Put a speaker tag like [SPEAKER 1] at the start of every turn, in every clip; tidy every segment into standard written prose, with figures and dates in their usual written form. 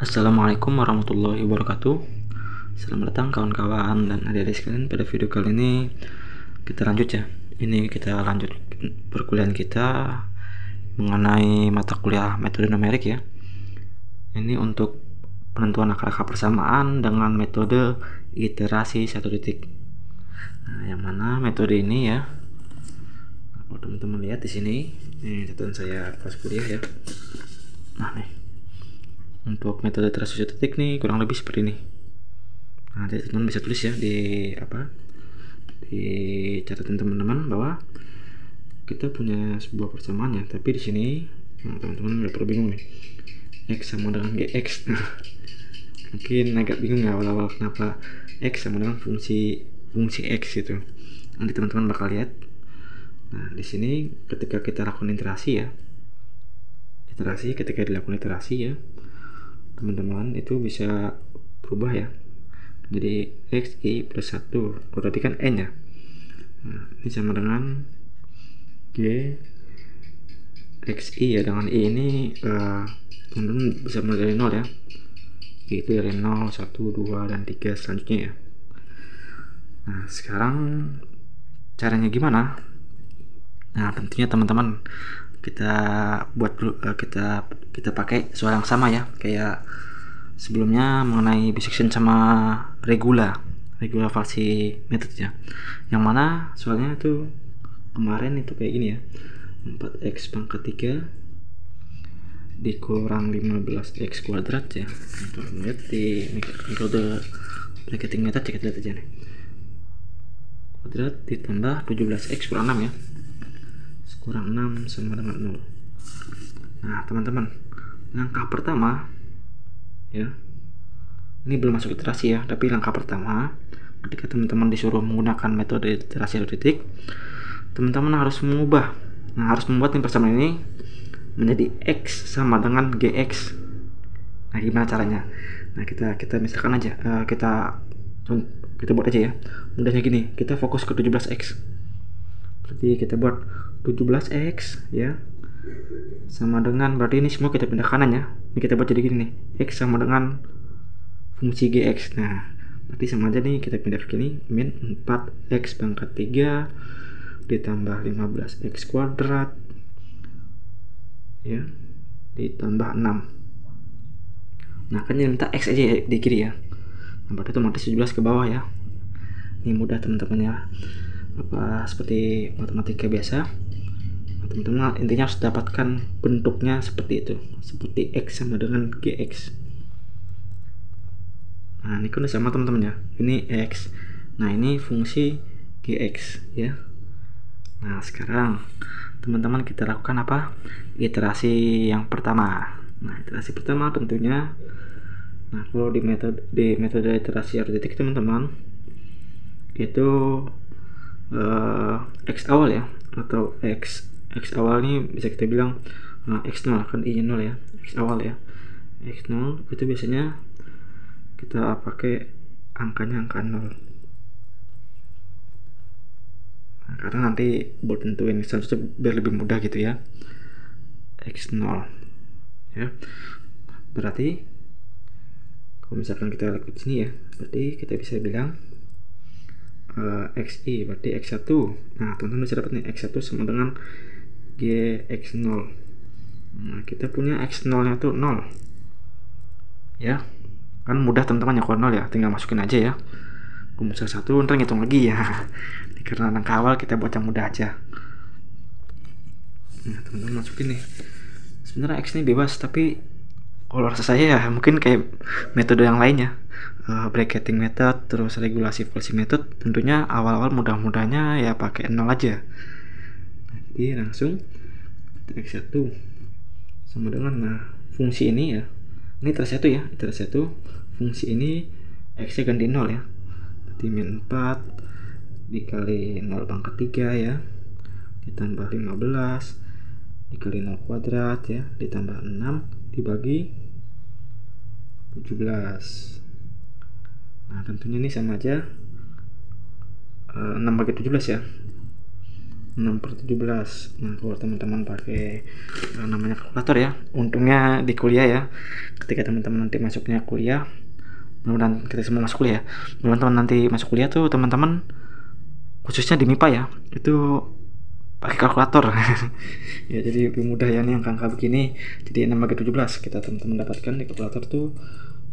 [SPEAKER 1] Assalamualaikum warahmatullahi wabarakatuh. Selamat datang kawan-kawan dan adik-adik sekalian. Pada video kali ini kita lanjut ya. Ini kita lanjut perkuliahan kita mengenai mata kuliah metode numerik ya. Ini untuk penentuan akar-akar persamaan dengan metode iterasi satu titik. Nah, yang mana metode ini ya. Kalau teman-teman lihat di sini, ini catatan saya pas kuliah ya. Nah nih, untuk metode iterasi satu titik nih kurang lebih seperti ini. Nah, jadi teman-teman bisa tulis ya di catatan teman-teman bahwa kita punya sebuah persamaan ya, tapi di sini teman-teman nggak perlu bingung nih, x sama dengan gx. Mungkin agak bingung ya awal-awal kenapa x sama dengan fungsi x gitu. Nanti teman-teman bakal lihat. Nah, di sini ketika kita lakukan ketika dilakukan iterasi ya, teman-teman itu bisa berubah ya, jadi x i plus 1 berarti kan n ya. Nah, ini sama dengan g x i ya, dengan i ini teman-teman bisa mulai dari 0 ya, itu dari 0, 1, 2, dan 3 selanjutnya ya. Nah, sekarang caranya gimana? Nah, tentunya teman-teman kita buat dulu, kita pakai soal yang sama ya, kayak sebelumnya mengenai bisection sama regula falsi method ya, yang mana soalnya itu kemarin itu kayak gini ya, 4x pangkat 3 dikurang 15x kuadrat ya. Untuk lihat di metode bracketing method, kita lihat aja nih, kuadrat ditambah 17x kurang 6 ya, kurang 6 sama dengan 0. Nah teman-teman, langkah pertama ya, ini belum masuk iterasi ya, tapi langkah pertama ketika teman-teman disuruh menggunakan metode iterasi satu titik, teman-teman harus harus membuat persamaan ini menjadi x sama dengan gx. Nah, gimana caranya? Nah, kita misalkan aja, kita buat aja ya, mudahnya gini, kita fokus ke 17x. Berarti kita buat 17x ya sama dengan, berarti ini semua kita pindah kanan ya. Ini kita buat jadi gini nih, x sama dengan fungsi gx. Nah, berarti sama aja nih, kita pindah ke sini, min 4x pangkat 3 ditambah 15x kuadrat ya, ditambah 6. Nah, kan ini minta x aja ya, di kiri ya. Nah, berarti otomatis 17 ke bawah ya. Ini mudah teman-teman ya, seperti matematika biasa. Nah, teman-teman intinya harus dapatkan bentuknya seperti itu, seperti x sama dengan gx. Nah, ini kan udah sama teman-teman ya, ini x, nah ini fungsi gx ya. Nah, sekarang teman-teman kita lakukan apa, iterasi yang pertama. Nah, iterasi pertama tentunya, nah kalau di metode iterasi satu titik teman-teman itu x awal ya, atau x awal ini bisa kita bilang x0 kan, i 0 ya, x awal ya, x0 itu biasanya kita pakai angkanya angka 0. Nah, karena nanti buat tentuin selanjutnya biar lebih mudah gitu ya, x0 ya. Berarti kalau misalkan kita lakukan sini ya, berarti kita bisa bilang xi berarti x1. Nah, teman-teman bisa dapat nih, x1 sama dengan gx0. Nah, kita punya x0 nya tuh 0 ya, kan mudah teman-teman ya, kalau 0 ya tinggal masukin aja ya, rumus 1 ntar ngitung lagi ya. Karena langkah awal kita buat yang mudah aja. Nah, teman-teman masukin nih, sebenarnya x ini bebas, tapi kalau rasa saya ya mungkin kayak metode yang lainnya, bracketing method terus regulasi falsi method, tentunya awal-awal mudah-mudahnya ya pakai 0 aja. Nah, jadi langsung x1 sama dengan, nah fungsi ini ya, ini iterasi 1 ya, iterasi 1 fungsi ini x nya ganti 0 ya, berarti min 4 dikali 0 pangkat 3 ya, ditambah 15 dikali 0 kuadrat ya, ditambah 6 dibagi 17. Nah, tentunya ini sama aja 6 bagi 17 ya, 6/17. Nah, kalau teman-teman pakai namanya kalkulator ya, untungnya di kuliah ya, ketika teman-teman nanti masuknya kuliah, mudah-mudahan kita semua masuk kuliah ya, teman-teman nanti masuk kuliah tuh teman-teman khususnya di MIPA ya, itu pakai kalkulator. Ya, jadi lebih mudah ya nih angka-angka begini. Jadi 6/17 kita teman-teman dapatkan di kalkulator tuh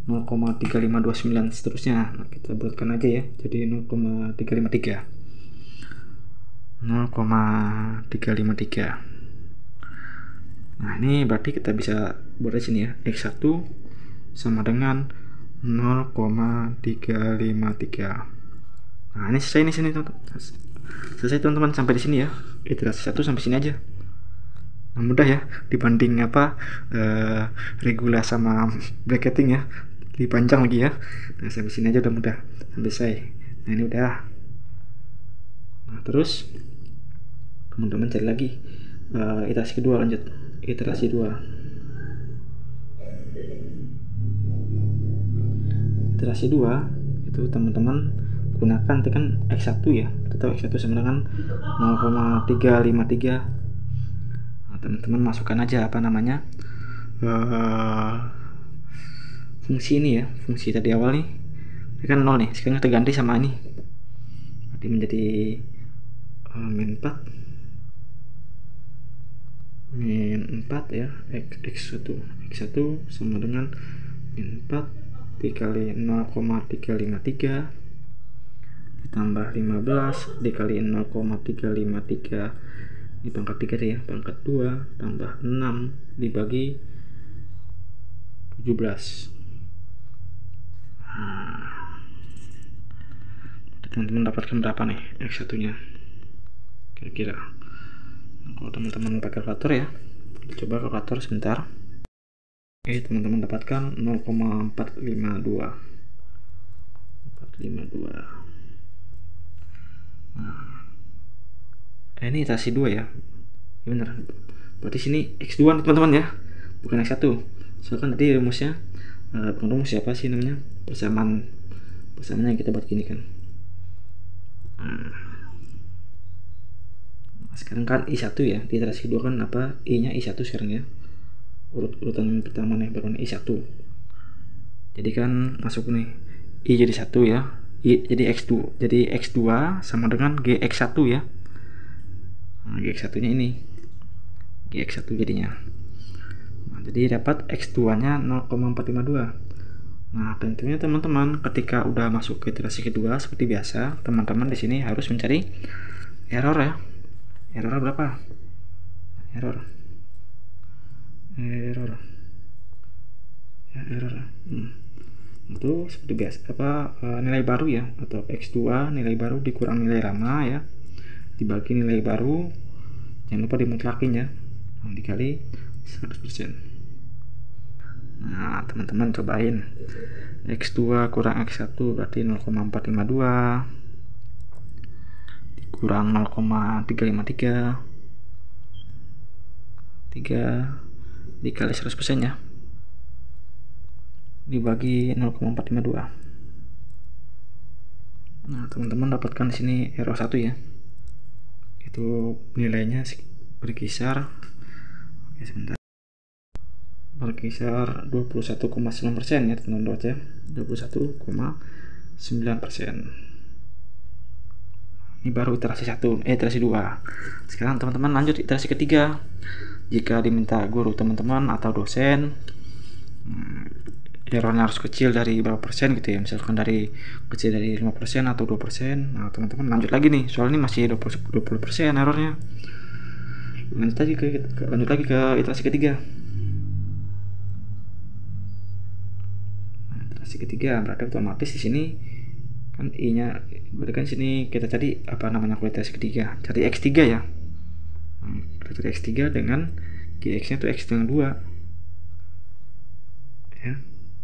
[SPEAKER 1] 0,3529 seterusnya. Nah, kita buatkan aja ya, jadi 0,353. 0,353. Nah, ini berarti kita bisa buat di sini ya, X1 sama dengan 0,353. Nah, ini selesai nih sini teman-teman. Selesai teman-teman sampai di sini ya. Iterasi 1 sampai sini aja. Nah, mudah ya dibanding regula sama bracketing ya. Lebih panjang lagi ya. Nah, sampai sini aja udah mudah. Sampai selesai. Nah, ini udah. Nah, terus teman-teman cari lagi iterasi kedua, lanjut iterasi 2. Iterasi 2 itu teman-teman gunakan tekan X1 ya, tetap X1 sama dengan 0,353. Nah, teman-teman masukkan aja apa namanya fungsi ini ya, fungsi tadi awal nih ini kan 0 nih, sekarang kita ganti sama ini, jadi menjadi min 4 ya, X1 sama dengan min 4 dikali 0,353 ditambah 15 dikali 0,353 di pangkat 3 ya, pangkat 2 tambah 6 dibagi 17. Nah, teman-teman dapatkan berapa nih X1 nya kira-kira. Nah, kalau teman-teman pakai kalkulator ya, kita coba kalkulator sebentar. Oke, teman-teman dapatkan 0,452. Nah, ini iterasi 2 ya. Ya bener. Berarti sini X2 nih teman-teman ya, bukan X1. Soalnya tadi rumusnya bukan rumus siapa sih namanya? Persamaannya yang kita buat gini kan. Nah, sekarang kan I1 ya, di iterasi 2 kan apa? I-nya I1 sekarang ya. Urutan pertama nih baru I1. Jadi kan masuk nih I jadi 1 ya. Jadi X2. Jadi X2 sama dengan GX1 ya. Nah, GX1 nya ini. GX1 jadinya. Nah, jadi dapat X2 nya 0,452. Nah, tentunya teman-teman ketika udah masuk ke iterasi kedua seperti biasa, teman-teman di sini harus mencari error ya. Error berapa? Error. Itu seperti biasa nilai baru ya, atau X2 nilai baru dikurang nilai lama ya, dibagi nilai baru, jangan lupa dimutlakin ya, dikali 100%. Nah, teman-teman cobain X2 kurang X1 berarti 0,452 dikurang 0,353 dikali 100% ya, dibagi 0,452. Nah, teman-teman dapatkan di sini error 1 ya, itu nilainya berkisar, oke sebentar, berkisar 21,9% ya teman-teman ya, 21,9%. Ini baru iterasi 1, iterasi 2. Sekarang teman-teman lanjut iterasi ketiga. Jika diminta guru teman-teman atau dosen, errornya harus kecil dari berapa persen gitu ya, misalkan dari kecil dari 5% atau 2%. Nah, teman-teman lanjut lagi nih, soalnya ini masih 20% errornya. Lanjut lagi ke iterasi ketiga. Nah, iterasi ketiga berarti otomatis di sini kan I-nya, berarti kan sini kita cari apa namanya kualitas ketiga, cari X3 ya. Nah, kita cari X3 dengan GX nya tuh X dengan 2 ya,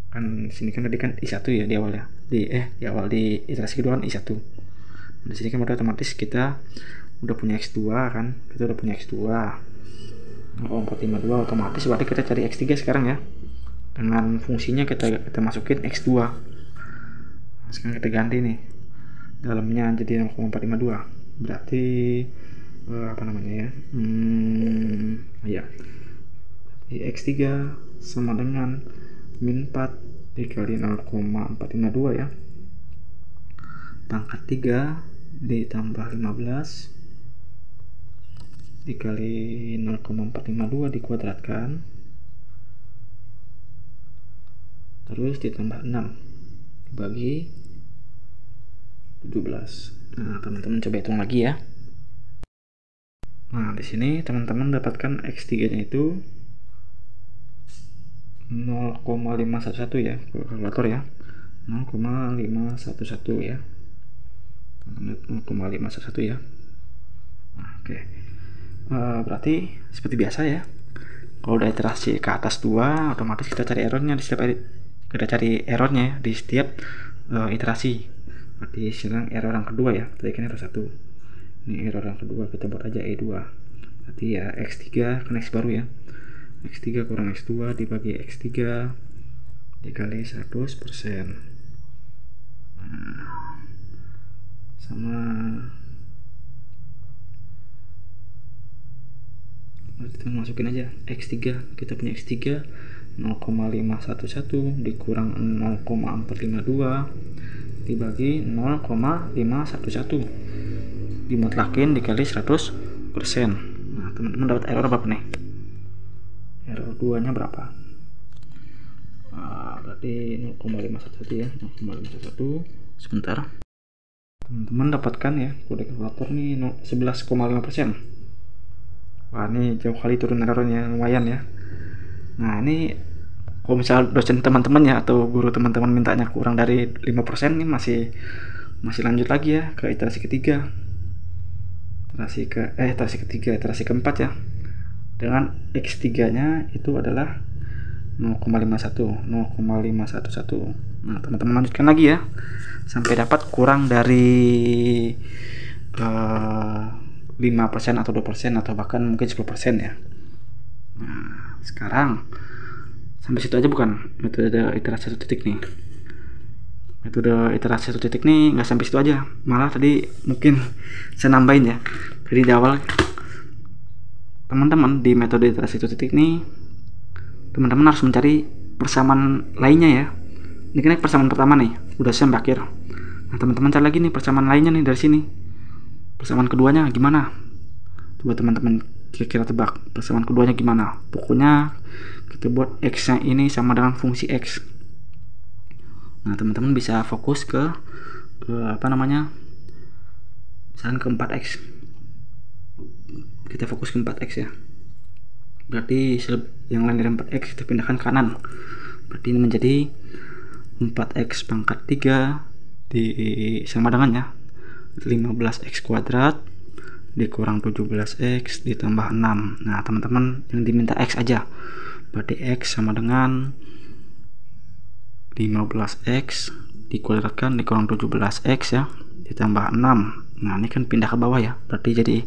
[SPEAKER 1] kan sini kan tadi kan I1 ya di awal ya, di awal di iterasi kedua kan I1. Di sini kan otomatis kita udah punya X2 kan, kita udah punya X2 0,452, otomatis berarti kita cari X3 sekarang ya, dengan fungsinya kita masukin X2. Nah, sekarang kita ganti nih dalamnya jadi 0,452, berarti apa namanya ya, ya X3 sama dengan min 4 dikali 0,452 ya, pangkat 3 ditambah 15 dikali 0,452 dikuadratkan, terus ditambah 6 dibagi 17. Nah, teman-teman coba hitung lagi ya. Nah, di sini teman-teman dapatkan X3-nya itu 0,511 ya, kalkulator ya. 0,511 ya. 0,511 ya. Nah, oke. Berarti seperti biasa ya. Kalau udah iterasi ke atas 2, otomatis kita cari errornya di setiap di setiap iterasi. Berarti sekarang error yang kedua ya. Tadi kan error 1. Ini error yang kedua, kita buat aja E2. Berarti ya X3 kan X baru ya. X3 kurang X2 dibagi X3 dikali 100%. Nah, sama kita masukin aja X3, kita punya X3 0,511 dikurang 0,452 dibagi 0,511 dimutlakin dikali 100%. Nah, teman-teman dapat error berapa nih? Error 2 nya berapa? Berarti 0,511 ya, 0,511. Sebentar, teman-teman dapatkan ya kode kalkulator nih 11,5%. Wah, ini jauh kali turun errornya, lumayan ya. Nah, ini kalau misal dosen teman-teman ya atau guru teman-teman mintanya kurang dari 5%, ini masih lanjut lagi ya ke iterasi ketiga. Iterasi keempat ya. Dengan X3-nya itu adalah 0,511. Nah, teman-teman lanjutkan lagi ya sampai dapat kurang dari 5% atau 2% atau bahkan mungkin 10% ya. Nah, sekarang sampai situ aja bukan metode iterasi 1 titik nih. Metode iterasi 1 titik nih nggak sampai situ aja, malah tadi mungkin saya nambahin ya. Jadi di awal teman-teman di metode iterasi 1 titik nih, teman-teman harus mencari persamaan lainnya ya. Ini kan persamaan pertama nih udah sampai akhir. Nah, teman-teman cari lagi nih persamaan lainnya nih dari sini. Persamaan keduanya gimana? Coba teman-teman kira-kira tebak persamaan keduanya gimana. Pokoknya kita buat X nya ini sama dengan fungsi X. Nah, teman-teman bisa fokus ke apa namanya, misalkan ke 4X. Kita fokus ke 4X ya. Berarti yang lain dari 4X kita pindahkan kanan. Berarti ini menjadi 4X pangkat 3 sama dengan ya 15X kuadrat dikurang 17X ditambah 6. Nah, teman-teman yang diminta X aja. Berarti X sama dengan 15X dikuadratkan dikurang 17X ya ditambah 6. Nah, ini kan pindah ke bawah ya. Berarti jadi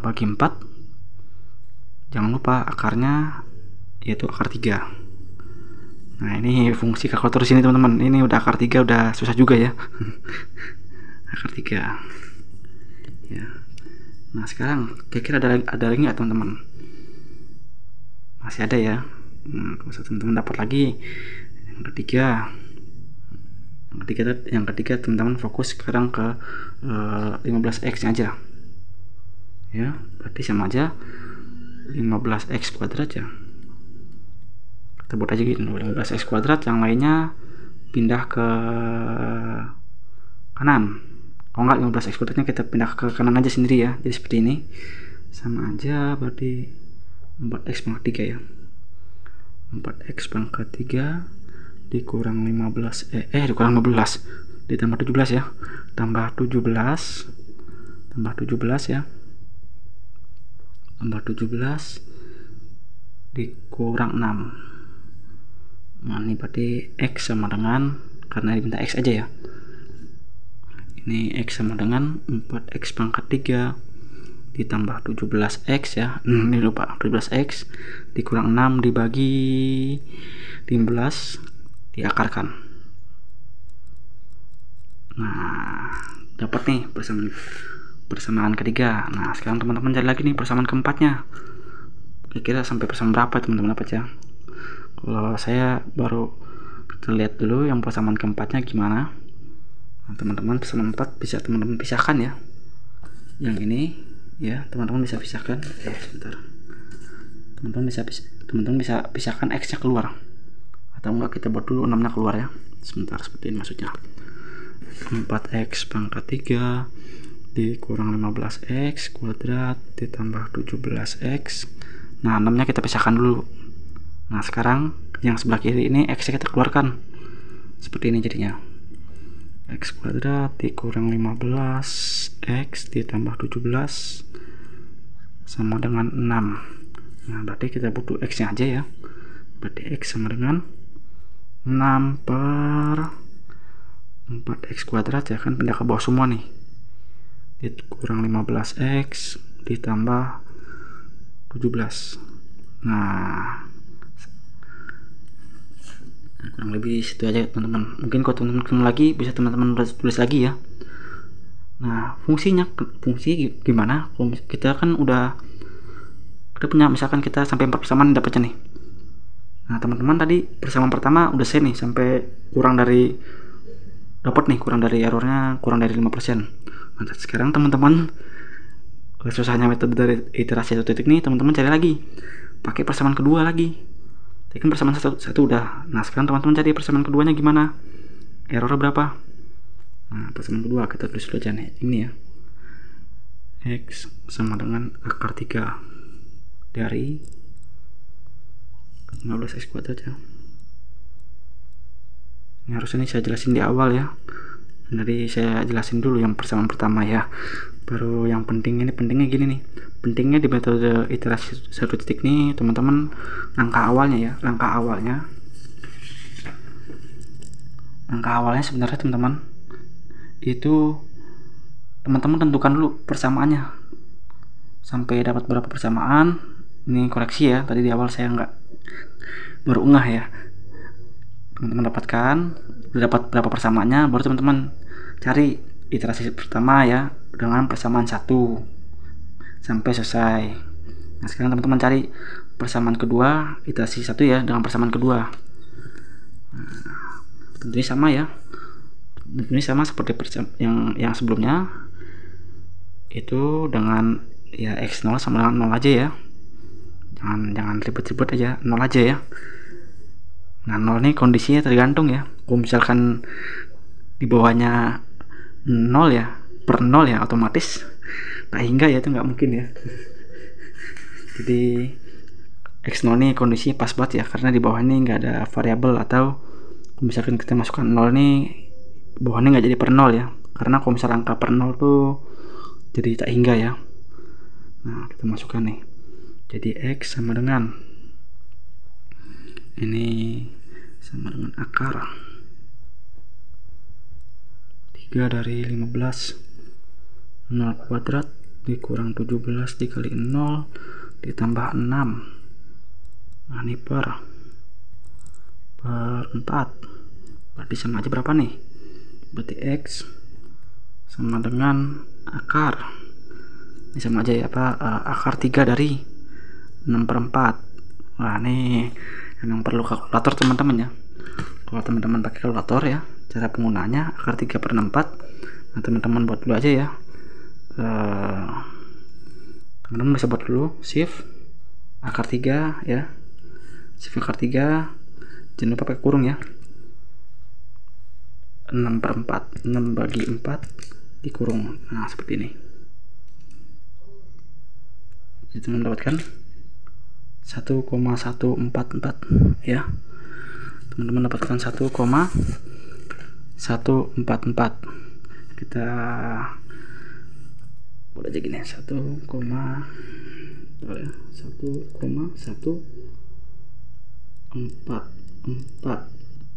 [SPEAKER 1] bagi 4. Jangan lupa akarnya yaitu akar 3. Nah, ini fungsi kalkulator sini teman-teman. Ini udah akar 3 udah susah juga ya. Akar 3 ya. Nah, sekarang kira-kira ada lagi nggak teman-teman? Masih ada ya. Nah, kalau teman-teman dapat lagi yang ketiga teman-teman fokus sekarang ke 15X nya aja ya. Berarti sama aja 15X kuadrat ya. Kita buat aja gitu 15X kuadrat, yang lainnya pindah ke kanan. Kalau enggak 15X kuadratnya kita pindah ke kanan aja sendiri ya. Jadi seperti ini sama aja, berarti 4X pangkat 3 ya. 4X pangkat 3 dikurang 15 ditambah 17 ya. Tambah 17 ya. Tambah 17 dikurang 6. Nah, ini berarti X sama dengan, karena diminta X aja ya. Ini X sama dengan 4X pangkat 3 ditambah 17X ya. Ini lupa, 17X dikurang 6 dibagi 15 diakarkan. Nah, dapat nih persamaan ketiga. Nah sekarang teman-teman cari lagi nih persamaan keempatnya, kira-kira sampai persamaan berapa teman-teman dapat ya. Kalau saya baru kita lihat dulu yang persamaan keempatnya gimana. Nah, teman-teman persamaan 4 bisa teman-teman pisahkan ya, yang ini ya teman-teman bisa pisahkan. Sebentar, teman-teman bisa pisahkan X nya keluar, atau enggak kita buat dulu 6 nya keluar ya. Sebentar, seperti ini maksudnya. 4x pangkat 3 dikurang 15x kuadrat ditambah 17x. Nah 6 nya kita pisahkan dulu. Nah sekarang yang sebelah kiri ini x nya kita keluarkan, seperti ini jadinya. X kuadrat dikurang 15x ditambah 17 sama dengan 6. Nah berarti kita butuh x nya aja ya. Berarti x sama dengan 6 per 4x kuadrat ya kan, pindah ke bawah semua nih, dikurang 15x ditambah 17. Nah kurang lebih situ aja teman-teman. Mungkin kalau teman-teman lagi bisa teman-teman tulis lagi ya. Nah fungsi gimana? Kita kan udah punya, misalkan kita sampai 4 persamaan dapatnya nih. Nah teman-teman tadi persamaan pertama udah saya nih sampai kurang dari errornya kurang dari 5%. Nah sekarang teman-teman, susahnya metode dari iterasi 1 titik nih, teman-teman cari lagi pakai persamaan kedua lagi. Tadi kan persamaan satu udah. Nah sekarang teman-teman cari persamaan keduanya gimana, errornya berapa. Nah persamaan kedua kita tulis dulu aja nih, ini ya, x sama dengan akar 3 dari 15x kuadrat ya. Ini harusnya nih saya jelasin di awal ya. Jadi saya jelasin dulu yang persamaan pertama ya, baru yang penting. Ini pentingnya gini nih, pentingnya di metode iterasi 1 titik nih teman-teman, langkah awalnya sebenarnya teman-teman itu teman-teman tentukan dulu persamaannya sampai dapat berapa persamaan. Ini koreksi ya, tadi di awal saya nggak baru unggah ya. Teman-teman dapatkan udah dapat berapa persamaannya, baru teman-teman cari iterasi pertama ya dengan persamaan 1 sampai selesai. Nah sekarang teman-teman cari persamaan kedua, iterasi 1 ya dengan persamaan kedua. Nah, tentunya sama ya, tentunya sama seperti yang sebelumnya, itu dengan ya x0 sama dengan 0 aja ya. Jangan ribet-ribet aja, 0 aja ya. Nah 0 nih kondisinya tergantung ya. Kalau misalkan di bawahnya 0 ya, per 0 ya otomatis tak hingga ya, itu nggak mungkin ya. Jadi x0 nih kondisinya pas banget ya, karena di bawah ini nggak ada variabel, atau misalkan kita masukkan 0 nih bawahnya nggak jadi per 0 ya, karena kalau misalnya angka per 0 tuh jadi tak hingga ya. Nah kita masukkan nih, jadi x sama dengan ini sama dengan akar 3 dari 15 0 kuadrat dikurang 17 dikali 0 ditambah 6. Nah ini per 4, berarti sama aja berapa nih, berarti x sama dengan akar, ini sama aja ya, akar 3 dari 6 per 4. Wah ini emang perlu kalkulator teman-teman ya. Kalau teman-teman pakai kalkulator ya, cara penggunaannya akar 3 per 64. Nah teman-teman buat dulu aja ya. Teman-teman bisa buat dulu shift akar 3 ya, shift akar 3, jangan lupa pakai kurung ya. 6 per 4, 6 bagi 4 dikurung. Nah seperti ini, jadi teman mendapatkan 1,144 ya. Teman-teman dapatkan 1,144. Kita boleh aja gini, 1,144.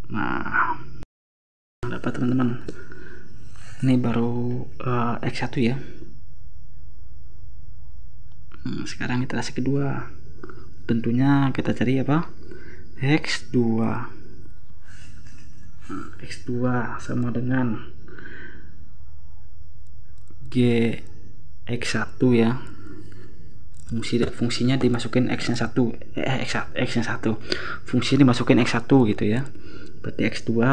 [SPEAKER 1] Nah dapat teman-teman, ini baru x1 ya. Sekarang iterasi kedua, tentunya kita cari apa, x2. x2 sama dengan g X1 ya, fungsinya dimasukin X nya 1, X nya 1, fungsinya dimasukin X1 gitu ya. Berarti X2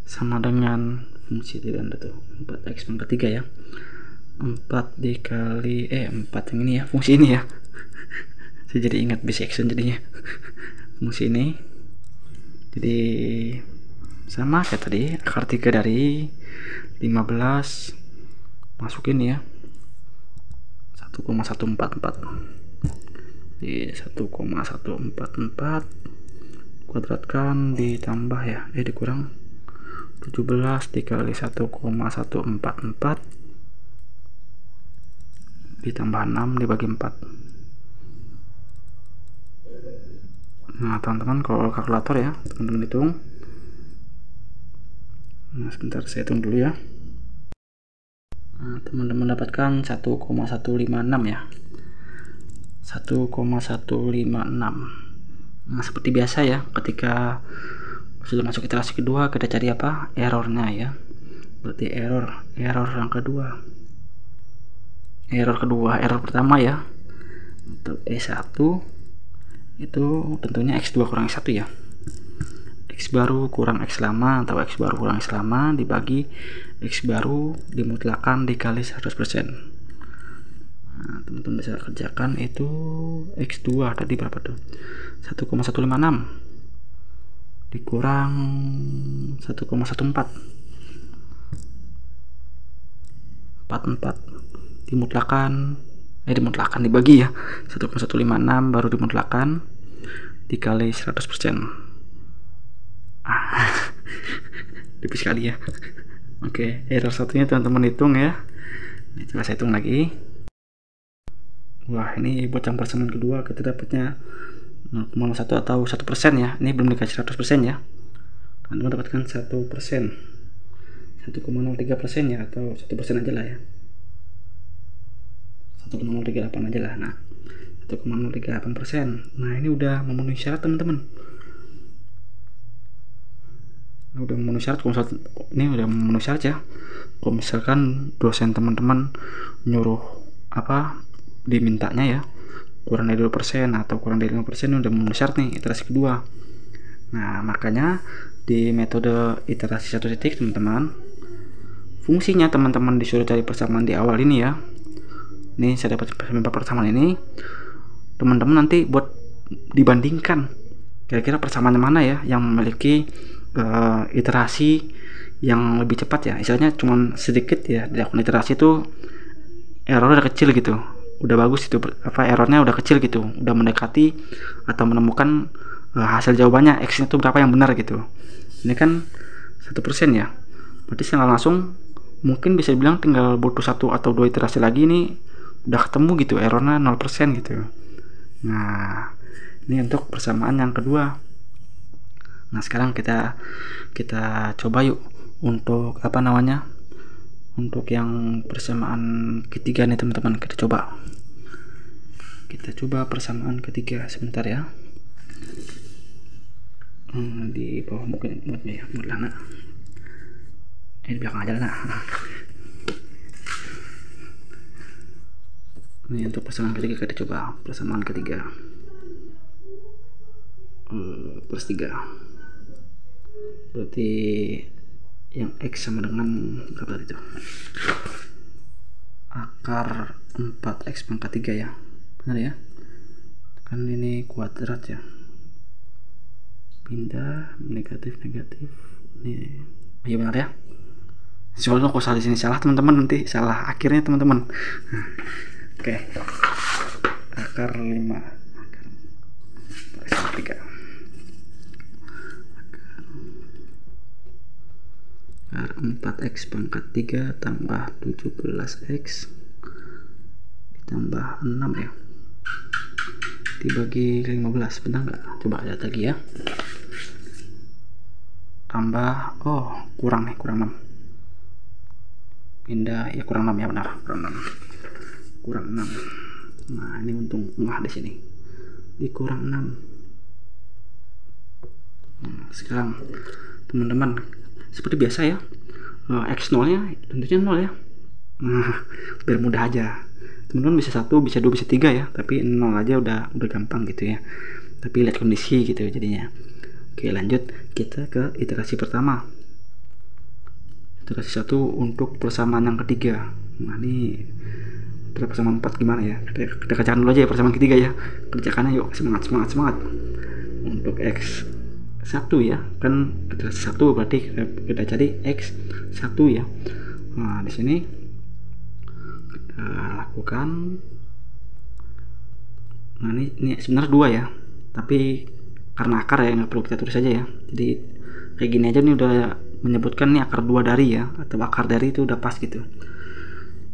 [SPEAKER 1] sama dengan fungsi tidak ada tuh 4x pangkat 3 ya, 4 dikali 4 yang ini ya, fungsi ini ya. Saya jadi ingat basic action jadinya. Fungsi ini jadi sama kayak tadi, akar 3 dari 15 masukin ya 1,144 di 1,144 kuadratkan ditambah ya dikurang 17 dikali 1,144 ditambah 6 dibagi 4. Nah teman-teman, kalau kalkulator ya teman-teman hitung. Nah sebentar saya hitung dulu ya. Nah, teman-teman dapatkan 1,156 ya, 1,156. Nah seperti biasa ya, ketika sudah masuk iterasi kedua kita cari apa, errornya ya. Berarti error yang kedua, error pertama ya, untuk E1 itu tentunya X2 kurang X1 ya, X baru kurang X lama atau X baru kurang X lama dibagi X baru dimutlakan dikali 100%. Nah teman-teman bisa kerjakan itu. X2 tadi berapa tuh, 1,156 dikurang 1,144 dimutlakan dibagi ya 1,156 baru dimutlakan dikali 100%. Tipis sekali ya. Oke, error satunya teman-teman hitung ya. Ini coba saya hitung lagi. Wah, ini buat campur persamaan kedua kita dapatnya 0,1 atau 1% ya. Ini belum dikasih 100% ya. Teman-teman dapatkan 1%, 1,03% ya, atau 1% aja lah ya, 1,038 aja lah. Nah 1,038%. Nah ini udah memenuhi syarat teman-teman. Udah memenuhi syarat. Ini udah memenuhi syarat ya. Kalau misalkan dosen teman-teman nyuruh apa dimintanya ya kurang dari 2% atau kurang dari 5%, ini udah memenuhi syarat nih iterasi kedua. Nah makanya di metode iterasi 1 titik teman-teman, fungsinya teman-teman disuruh cari persamaan di awal ini ya. Ini saya dapat persamaan ini, teman-teman nanti buat dibandingkan kira-kira persamaan mana ya yang memiliki iterasi yang lebih cepat ya. Istilahnya cuman sedikit ya, dilakukan iterasi itu errornya udah kecil gitu, udah bagus itu apa, errornya udah kecil gitu, udah mendekati atau menemukan hasil jawabannya X nya itu berapa yang benar gitu. Ini kan 1% ya, berarti secara langsung mungkin bisa dibilang tinggal butuh 1 atau 2 iterasi lagi ini udah ketemu gitu errornya 0% gitu. Nah ini untuk persamaan yang kedua. Nah sekarang kita coba yuk untuk apa namanya, untuk yang persamaan ketiga nih teman-teman. Kita coba persamaan ketiga sebentar ya. Di bawah mungkin moodnya ya, mood lana di belakang aja lah. Ini untuk persamaan ketiga, kita coba persamaan ketiga plus 3. Berarti yang X sama dengan berapa tadi itu, akar 4x pangkat 3 ya, benar ya, kan ini kuadrat ya, pindah negatif ini ya, benar ya. Soalnya kalau salah di sini salah teman-teman, nanti salah akhirnya teman-teman. Oke. Akar 5 akar 3 akar 4x pangkat 3 tambah 17x ditambah 6 ya dibagi 15, benar nggak? Coba lihat lagi ya. Tambah kurang 6, pindah ya, kurang 6 ya, benar, kurang 6. Nah ini untung enggak di sini dikurang 6. Nah, sekarang teman-teman seperti biasa ya, X0 nya tentunya 0 ya. Nah, biar mudah aja. Teman-teman bisa 1, bisa 2, bisa 3 ya, tapi 0 aja udah gampang gitu ya. Tapi lihat kondisi gitu jadinya. Oke, lanjut kita ke iterasi pertama. Iterasi 1 untuk persamaan yang ketiga. Nah, ini persamaan 4 gimana ya? Kita kerjakan dulu aja ya persamaan ketiga ya. Kerjakannya yuk, semangat. Untuk X 1 ya, kan iterasi 1 berarti kita cari X 1 ya. Nah, di sini kita lakukan. Nah, ini sebenarnya 2 ya, tapi karena akar ya nggak perlu kita tulis aja ya. Jadi kayak gini aja nih udah menyebutkan nih akar 2 dari ya, atau akar dari itu udah pas gitu.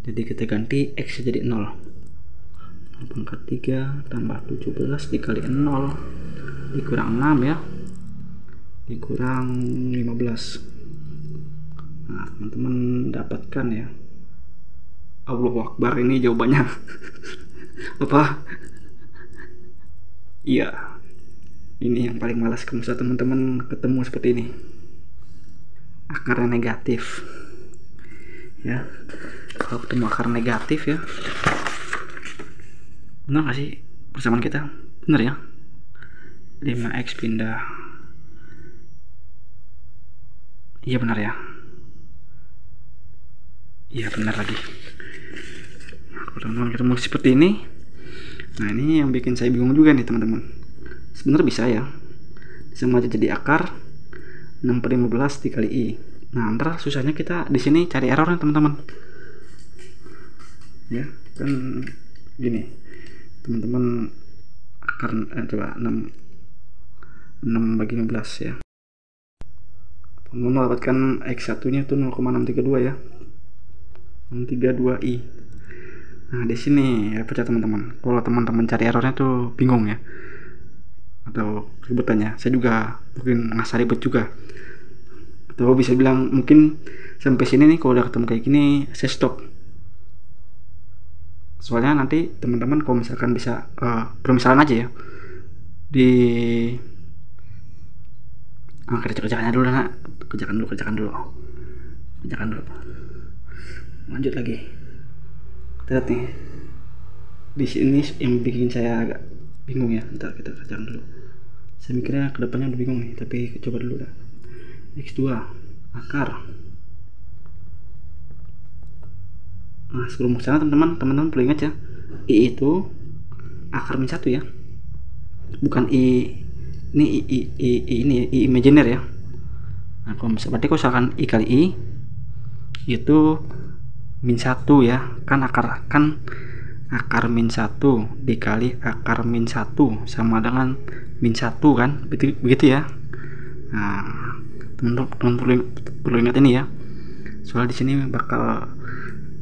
[SPEAKER 1] Jadi kita ganti X jadi 0. Pangkat 3 tambah 17 dikali 0 dikurang 6 ya, dikurang 15. Nah, teman-teman dapatkan ya. Allahu Akbar, ini jawabannya. Apa? Iya. Ini yang paling malas kalau teman-teman ketemu seperti ini. Akarnya negatif. Ya. Kalau ketemu akar negatif ya. Benar nggak sih persamaan kita? Benar ya? 5x pindah. Iya benar ya. Iya benar lagi. Nah, kalau teman-teman ketemu seperti ini, nah ini yang bikin saya bingung juga nih teman-teman. Sebenarnya bisa ya, sama aja jadi akar 6/15 dikali i. Nah ntar susahnya kita di sini cari errornya teman-teman. Ya kan gini teman-teman, akar coba 6 bagi 15 ya. Teman-teman mendapatkan X1 nya itu 0,632 ya, 632i. Nah di sini ya percaya teman-teman, kalau teman-teman cari errornya tuh bingung ya, atau ribetannya, saya juga mungkin ngerasa ribet juga, atau bisa bilang mungkin sampai sini nih kalau udah ketemu kayak gini saya stop. Soalnya nanti teman-teman kalau misalkan bisa permisalan aja ya di kerjakannya dulu nak, kerjakan dulu lanjut lagi. Lihat nih di sini yang bikin saya agak bingung ya. Ntar kita kerjakan dulu, saya mikirnya kedepannya udah bingung nih, tapi coba dulu dah. X2 akar. Nah sebelum kesana teman-teman perlu ingat ya, I itu akar min 1 ya, bukan I ini I imaginer ya. Nah kalau berarti kalau misalkan I kali I itu min 1 ya, kan akar min 1 dikali akar min 1 sama dengan min 1 kan, begitu ya. Nah teman-teman perlu ingat ini ya, soal di sini bakal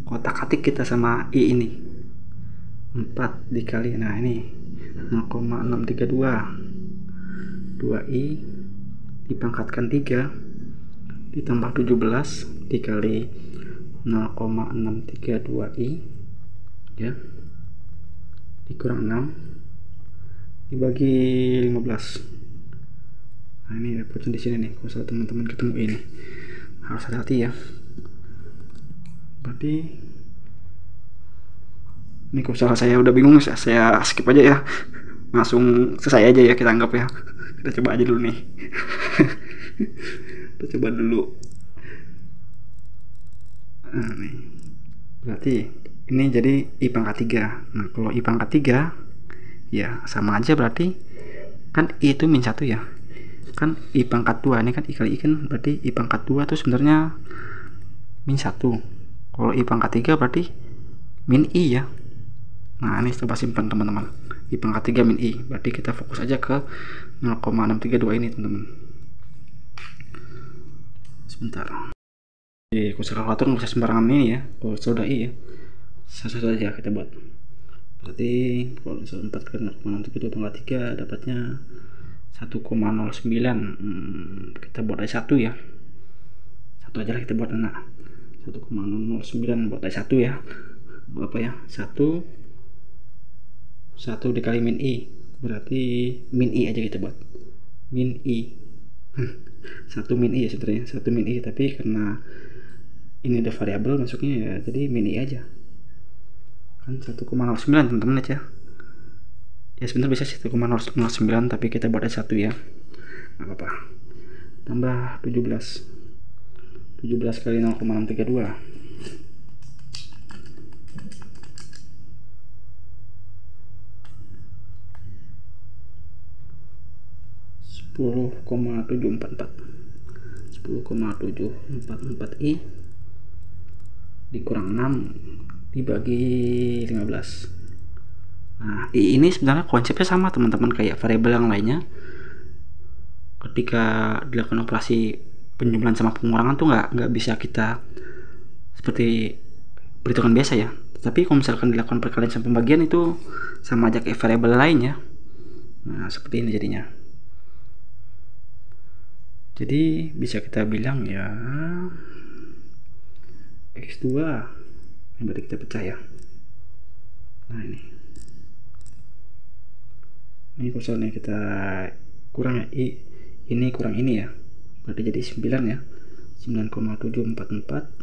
[SPEAKER 1] kotak-katik kita sama I ini. 4 dikali, nah ini 0,632 2i dipangkatkan 3 ditambah 17 dikali 0,632i ya, dikurang 6 dibagi 15. Nah ini repotnya di sini nih, kalau teman-teman ketemu ini harus hati-hati ya. Berarti ini kalau saya udah bingung, saya skip aja ya, langsung selesai aja ya, kita anggap ya. Kita coba aja dulu nih. Kita coba dulu. Nah, nih. Berarti ini jadi I pangkat 3. Nah kalau I pangkat 3 ya sama aja, berarti kan I itu min 1 ya, kan I pangkat 2 ini kan I kali I, kan berarti I pangkat 2 itu sebenarnya min 1. Kalau I pangkat 3 berarti min I ya. Nah ini coba simpan teman-teman, I pangkat 3 min I, berarti kita fokus aja ke 0,632 ini teman-teman. Sebentar, jadi kalkulator nggak bisa sembarangan ini ya, kalau sudah I ya satu saja kita buat. Berarti kalau 4 ke 0,632 pangkat 3 dapatnya 1,09. Kita buat aja 1 ya, satu aja lah kita buat anak. 1,009 buat aja 1 ya, apa ya, 1 dikali min I, berarti min I aja kita buat, min I. 1 min I ya sebenarnya, 1 min I, tapi karena ini ada variabel masuknya ya, jadi mini aja kan 1,09 teman-teman ya. Ya sebenarnya bisa 1,009 tapi kita buat aja 1 ya, nggak apa-apa. Tambah 17 kali 0,632, 10,744 I dikurang 6 dibagi 15. Nah, I ini sebenarnya konsepnya sama teman-teman kayak variabel yang lainnya. Ketika dilakukan operasi penjumlahan sama pengurangan tuh nggak bisa kita seperti perhitungan biasa ya. Tapi kalau misalkan dilakukan perkalian sama pembagian itu sama aja kayak variabel lainnya. Nah, seperti ini jadinya. Jadi bisa kita bilang ya X2 ini berarti kita pecah ya. Nah ini kalau misalnya kita kurang ya, ini kurang ini ya, berarti jadi 9 ya, 9,744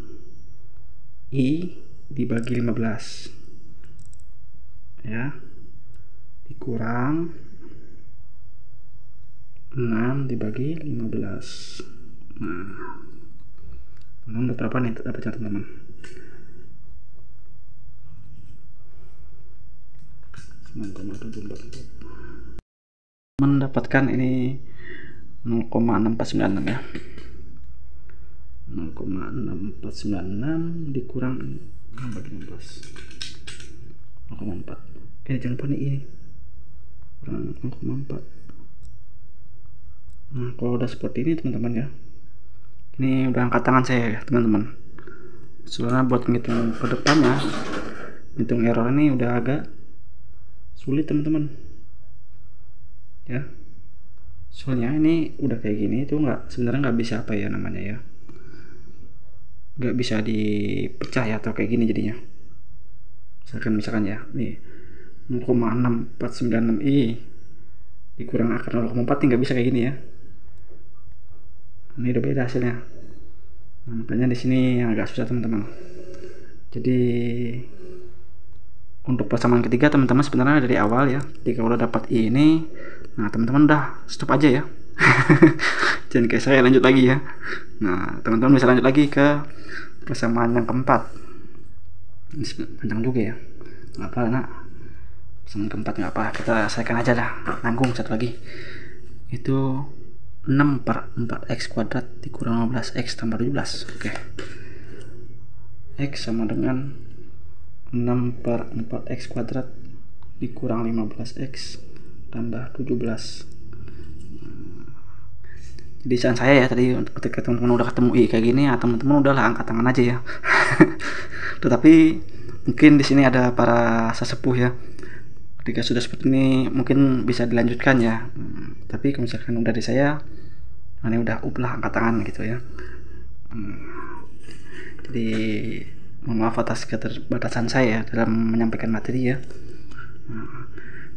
[SPEAKER 1] I dibagi 15 ya, dikurang 6 dibagi 15. Nah, teman-teman berapa nih dapatnya teman-teman? 9,744 mendapatkan ini 0,6496 ya, 0,6496 dikurang bagi 16 0,4. Jangan lupa nih ini kurang 0,4. Nah kalau udah seperti ini teman-teman ya, ini udah angkat tangan saya ya teman-teman. Soalnya buat ngitung ke depannya, ngitung error ini udah agak sulit teman-teman ya. Soalnya ini udah kayak gini itu sebenarnya nggak bisa apa ya namanya ya, nggak bisa dipecah ya atau kayak gini jadinya. Misalkan ya nih 0,6496 I dikurang akar 0,4 nggak bisa kayak gini ya. Ini udah beda hasilnya. Nah, makanya di sini agak susah teman-teman. Jadi untuk persamaan ketiga teman-teman sebenarnya dari awal ya, ketika udah dapat I ini, nah teman-teman udah stop aja ya. Jangan kayak saya lanjut lagi ya. Nah teman-teman bisa lanjut lagi ke persamaan yang keempat. Ini panjang juga ya, nggak apa nak, persamaan keempat nggak apa, kita selesaikan aja dah, nanggung satu lagi. Itu 6/4x kuadrat dikurang 15x tambah 17. Oke. X sama dengan 6/4x kuadrat dikurang 15x tambah 17. Jadi saran saya ya tadi ketika teman-teman udah ketemu I kayak gini ya, teman-teman udahlah angkat tangan aja ya. Tetapi mungkin di sini ada para sesepuh ya, ketika sudah seperti ini mungkin bisa dilanjutkan ya. Tapi kalau misalkan udah dari saya, ini udah uplah angkat tangan gitu ya. Jadi mohon maaf atas keterbatasan saya dalam menyampaikan materi ya.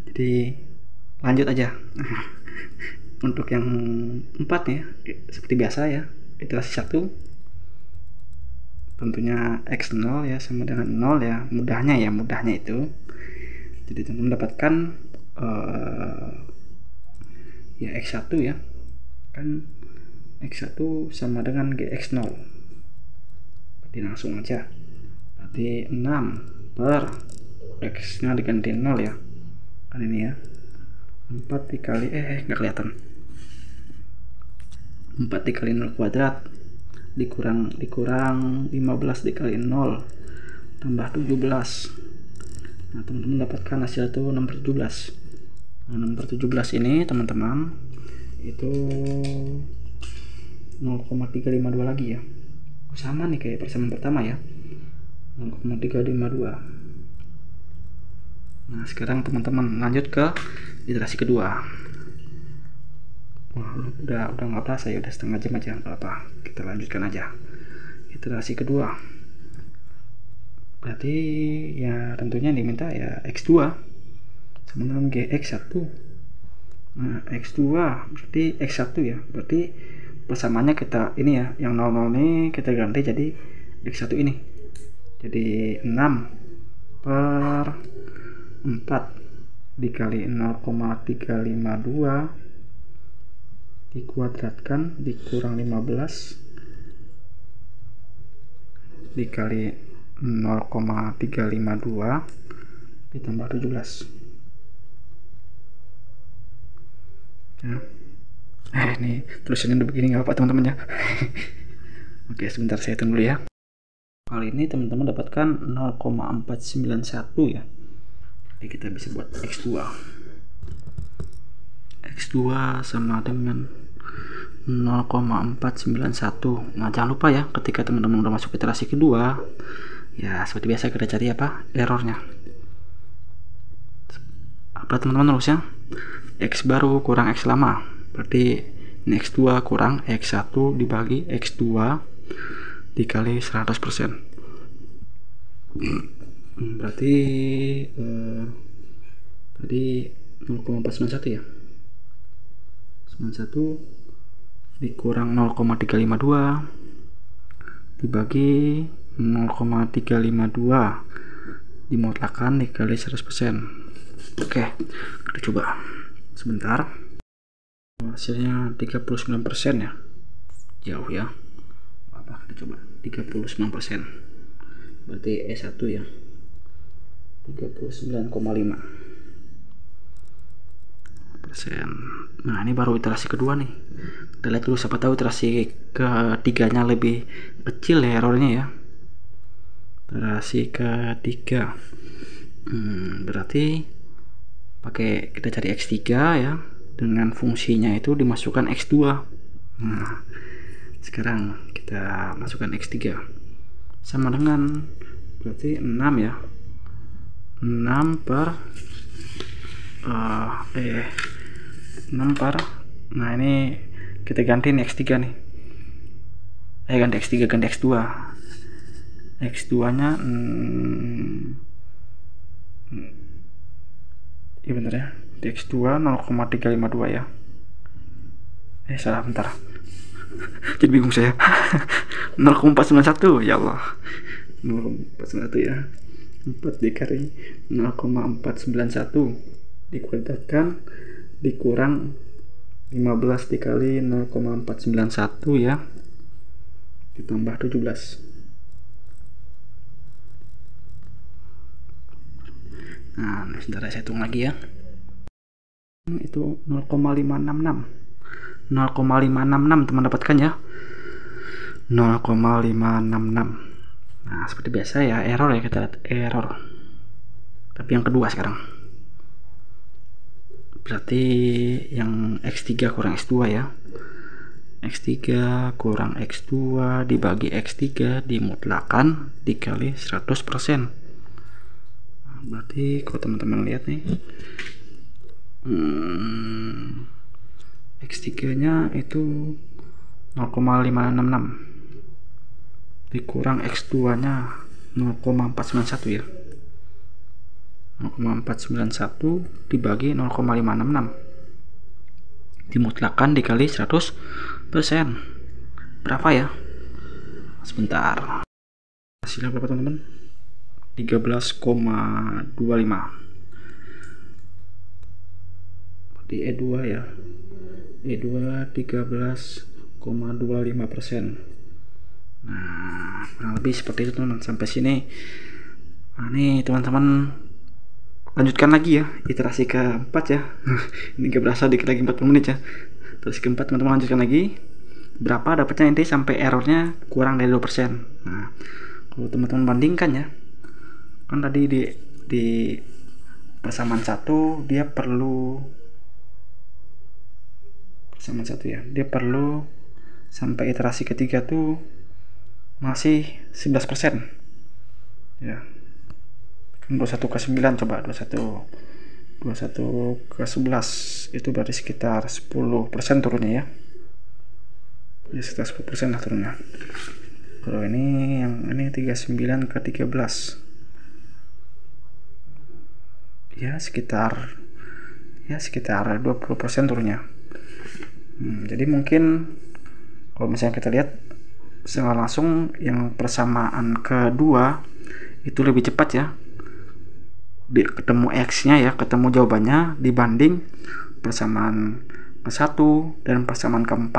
[SPEAKER 1] Jadi lanjut aja. Untuk yang 4 ya, seperti biasa ya, iterasi 1 tentunya x0 ya sama dengan 0 ya, mudahnya itu. Jadi teman mendapatkan ya x1 ya, kan x1 sama dengan gx0. Berarti langsung aja, berarti 6 per x nya diganti 0 ya, kan ini ya, 4 dikali nggak kelihatan, 4 dikali 0 kuadrat dikurang 15 dikali 0 tambah 17. Nah teman-teman dapatkan hasil itu 6/17. Nah 6/17 ini teman-teman itu 0,352 lagi ya, sama nih kayak persamaan pertama ya, 0,352. Nah sekarang teman-teman lanjut ke iterasi kedua. Wah udah nggak berasa ya, udah setengah jam aja, nggak apa, kita lanjutkan aja iterasi kedua. Berarti ya tentunya diminta ya x2 sama dengan gx1. Nah x2 berarti x1 ya, berarti persamaannya kita ini ya, yang 00 ini kita ganti jadi X1 ini. Jadi 6 per 4 dikali 0,352 dikuadratkan dikurang 15 dikali 0,352 ditambah 17 ya. Ini tulisannya udah begini, nggak apa-apa teman-teman ya. Oke, sebentar saya hitung dulu ya. Kali ini teman-teman dapatkan 0,491 ya. Jadi kita bisa buat X2 sama dengan 0,491. Nah, jangan lupa ya, ketika teman-teman udah masuk iterasi kedua ya, seperti biasa kita cari apa errornya. Apa teman-teman rumusnya? X baru kurang X lama, berarti ini X2 kurang X1 dibagi X2 dikali 100%. Berarti tadi 0,491 ya, 91 dikurang 0,352 dibagi 0,352 dimutlakan dikali 100%. Oke, kita coba sebentar. Hasilnya 39% ya, jauh ya. Apa, kita coba 39%, berarti E1 ya 39,5%. Nah, ini baru iterasi kedua nih. Kita lihat dulu, siapa tahu iterasi ketiganya lebih kecil ya errornya ya. Iterasi ketiga berarti pakai, kita cari X3 ya, dengan fungsinya itu dimasukkan X2. Nah, sekarang kita masukkan X3 sama dengan berarti 6 ya, 6 per 6 per, nah ini kita ganti X3 nih, ganti X3 ganti X2. X2 nya ya bentar ya, di X2 0,352 ya, salah bentar. Jadi bingung saya. 0,491 ya Allah, 0,491 ya, 4 dikali 0,491 dikuadratkan dikurang 15 dikali 0,491 ya ditambah 17. Nah, sebentar saya hitung lagi ya. Itu 0,566 teman dapatkan ya, 0,566. Nah, seperti biasa ya, error ya, kita lihat error. Tapi yang kedua sekarang, berarti yang X3 kurang X2 ya, X3 kurang X2 dibagi X3 dimutlakan dikali 100%. Nah, berarti kalau teman-teman lihat nih, X3 nya itu 0,566 dikurang X2 nya 0,491 ya, 0,491 dibagi 0,566 dimutlakan dikali 100%. Berapa ya? Sebentar. Hasilnya berapa teman-teman? 13,25. Berarti E2 ya. E2 13,25%. Nah, kurang lebih seperti itu teman-teman. Sampai sini. Nah, nih teman-teman lanjutkan lagi ya, iterasi keempat ya. Ini gak berasa, dikit lagi 40 menit ya. Terus keempat teman-teman lanjutkan lagi. Berapa dapatnya nanti sampai errornya kurang dari 2%. Nah, kalau teman-teman bandingkan ya, kan tadi di persamaan 1 dia perlu persamaan 1 ya, dia perlu sampai iterasi ketiga tuh masih 11% ya. 21 ke 9, coba 21 ke 11 itu berarti sekitar 10% turunnya ya. Ya sekitar 10% lah turunnya. Kalau ini yang ini 39 ke 13 ya sekitar 20% turunnya. Jadi mungkin kalau misalnya kita lihat secara langsung yang persamaan kedua itu lebih cepat ya, ketemu X-nya ya, ketemu jawabannya dibanding persamaan ke-1 dan persamaan ke-4.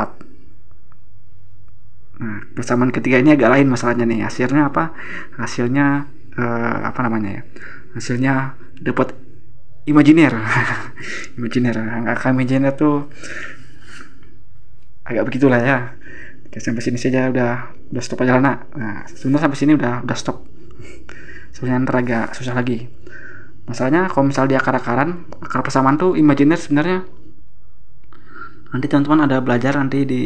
[SPEAKER 1] Nah, persamaan ketiga ini agak lain masalahnya nih. Hasilnya apa? Hasilnya apa namanya ya? Hasilnya dapat imajiner. Imajiner. Angka imajiner tuh agak begitulah ya. Oke, sampai sini saja udah stop aja lah nak. Nah, sebenarnya sampai sini udah stop. Soalnya ntar agak susah lagi. Masalahnya kalau misal di akar-akaran, akar persamaan tuh imajiner sebenarnya nanti teman-teman ada belajar nanti di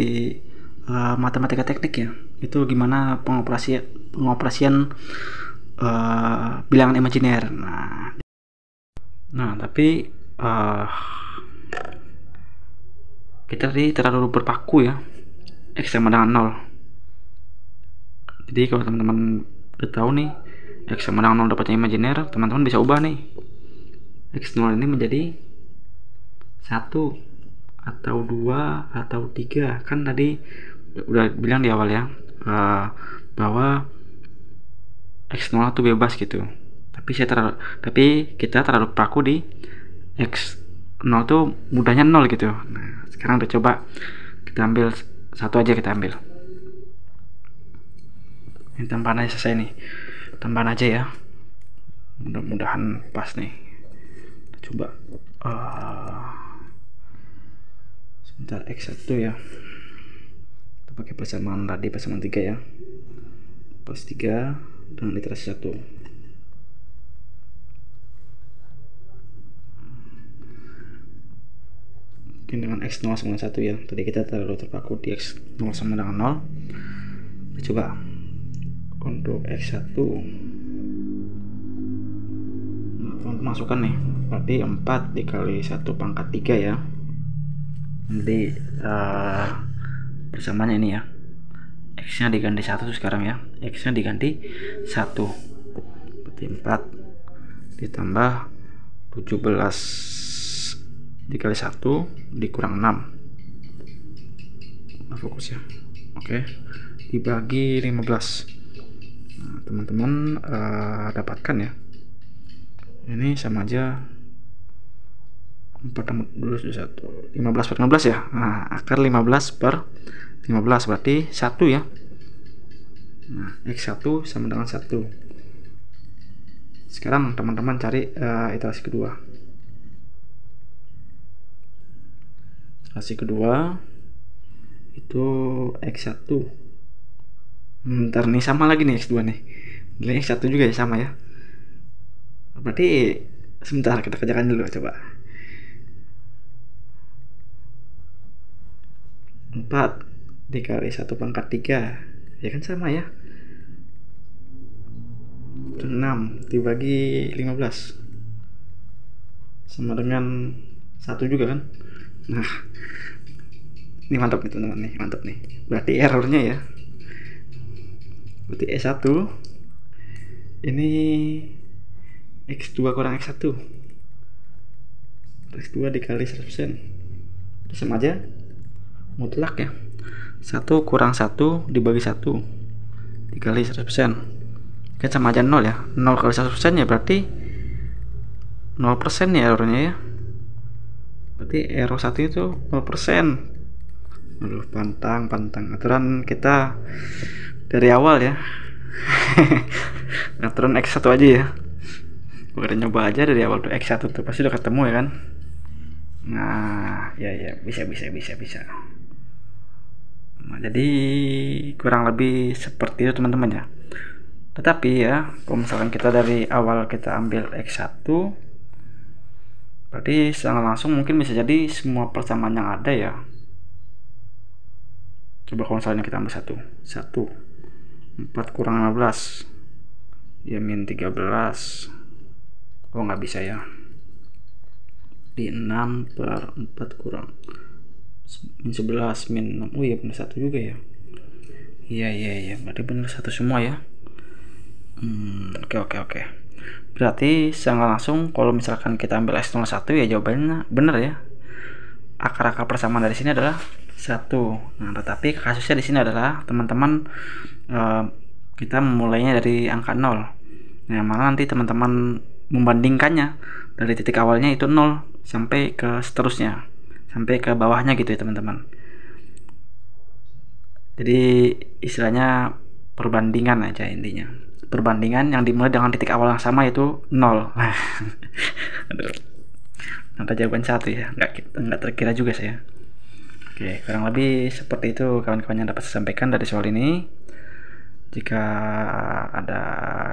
[SPEAKER 1] matematika teknik ya. Itu gimana pengoperasian bilangan imajiner. Nah tapi kita tadi terlalu berpaku ya, X sama dengan 0. Jadi kalau teman-teman udah tahu nih X sama dengan 0 dapatnya imajiner, teman-teman bisa ubah nih X0 ini menjadi 1 atau 2 atau 3. Kan tadi udah bilang di awal ya bahwa X0 itu bebas gitu. Tapi kita terlalu paku di X0 tuh mudahnya 0 gitu. Nah, sekarang udah coba kita ambil satu aja, kita ambil. Ini tambahan aja selesai nih. Tambahan aja ya. Mudah-mudahan pas nih. Coba sebentar, X1 ya. Kita pakai persamaan tadi, persamaan 3 ya. Plus 3 dengan literasi 1. Mungkin dengan X0 sama 1 ya. Tadi kita terlalu terpaku di X0 sama dengan 0. Kita coba untuk X1. Nah, masukkan nih. Berarti 4 dikali 1 pangkat 3 ya. Jadi persamaannya ini ya. X nya diganti 1 sekarang ya. X nya diganti 1. Berarti 4 ditambah 17 dikali 1 dikurang 6. Fokus ya. Oke. Dibagi 15. Nah, teman-teman dapatkan ya. Ini sama aja 15 per 15 ya. Nah, akar 15 per 15 berarti 1 ya. Nah, X1 sama dengan 1. Sekarang teman-teman cari iterasi kedua. Iterasi kedua itu X1. Bentar nih, sama lagi nih X2 nih. Nilai X1 juga ya, sama ya. Berarti sebentar kita kerjakan dulu coba. 4 dikali 1 pangkat 3 ya kan sama ya. 6 dibagi 15 sama dengan 1 juga kan. Nah, ini mantap nih teman-teman nih, mantap nih. Berarti errornya ya, berarti S1 ini X2 kurang X1. X2 dikali 100%. Itu sama aja mutlak ya. 1 kurang 1 dibagi 1 dikali 100%. Kan sama aja 0 ya. 0 kali 100% ya berarti 0% ya errornya ya. Berarti error 1 itu 0%. Aduh, pantang aturan kita dari awal ya. Aturan X1 aja ya. Udah nyoba aja dari awal tuh X1 tuh pasti udah ketemu ya kan. Nah, ya bisa. Nah, jadi kurang lebih seperti itu teman-teman ya. Tetapi ya, kalau misalkan kita dari awal kita ambil X1, berarti secara langsung mungkin bisa jadi semua persamaan yang ada ya. Coba kalau misalnya kita ambil 1 4 kurang 15 ya min 13. Oh nggak bisa ya. Di 6 per 4 kurang min 11 min 6. Oh iya benar 1 juga ya. Iya berarti benar 1 semua ya. Oke. Berarti secara langsung kalau misalkan kita ambil X01 ya jawabannya benar ya. Akar-akar persamaan dari sini adalah Nah, tetapi kasusnya di sini adalah teman-teman kita memulainya dari angka 0. Nah, mana nanti teman-teman membandingkannya dari titik awalnya itu 0 sampai ke seterusnya, sampai ke bawahnya gitu ya teman-teman. Jadi istilahnya perbandingan aja intinya. Perbandingan yang dimulai dengan titik awal yang sama yaitu 0. Aduh. Angka jawaban 1 ya. Enggak terkira juga saya. Oke, kurang lebih seperti itu kawan-kawan yang dapat saya sampaikan dari soal ini. Jika ada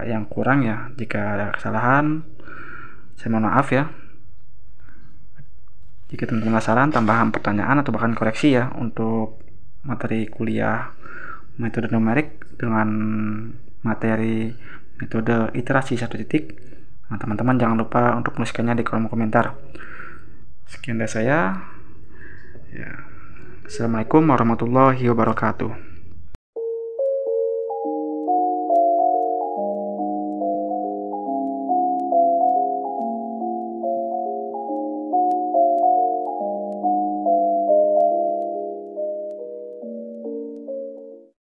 [SPEAKER 1] yang kurang ya, jika ada kesalahan, saya mohon maaf ya. Jika teman-teman ada saran, tambahan pertanyaan atau bahkan koreksi ya untuk materi kuliah metode numerik dengan materi metode iterasi 1 titik, nah, teman-teman jangan lupa untuk menuliskannya di kolom komentar. Sekian dari saya ya. Assalamualaikum warahmatullahi wabarakatuh.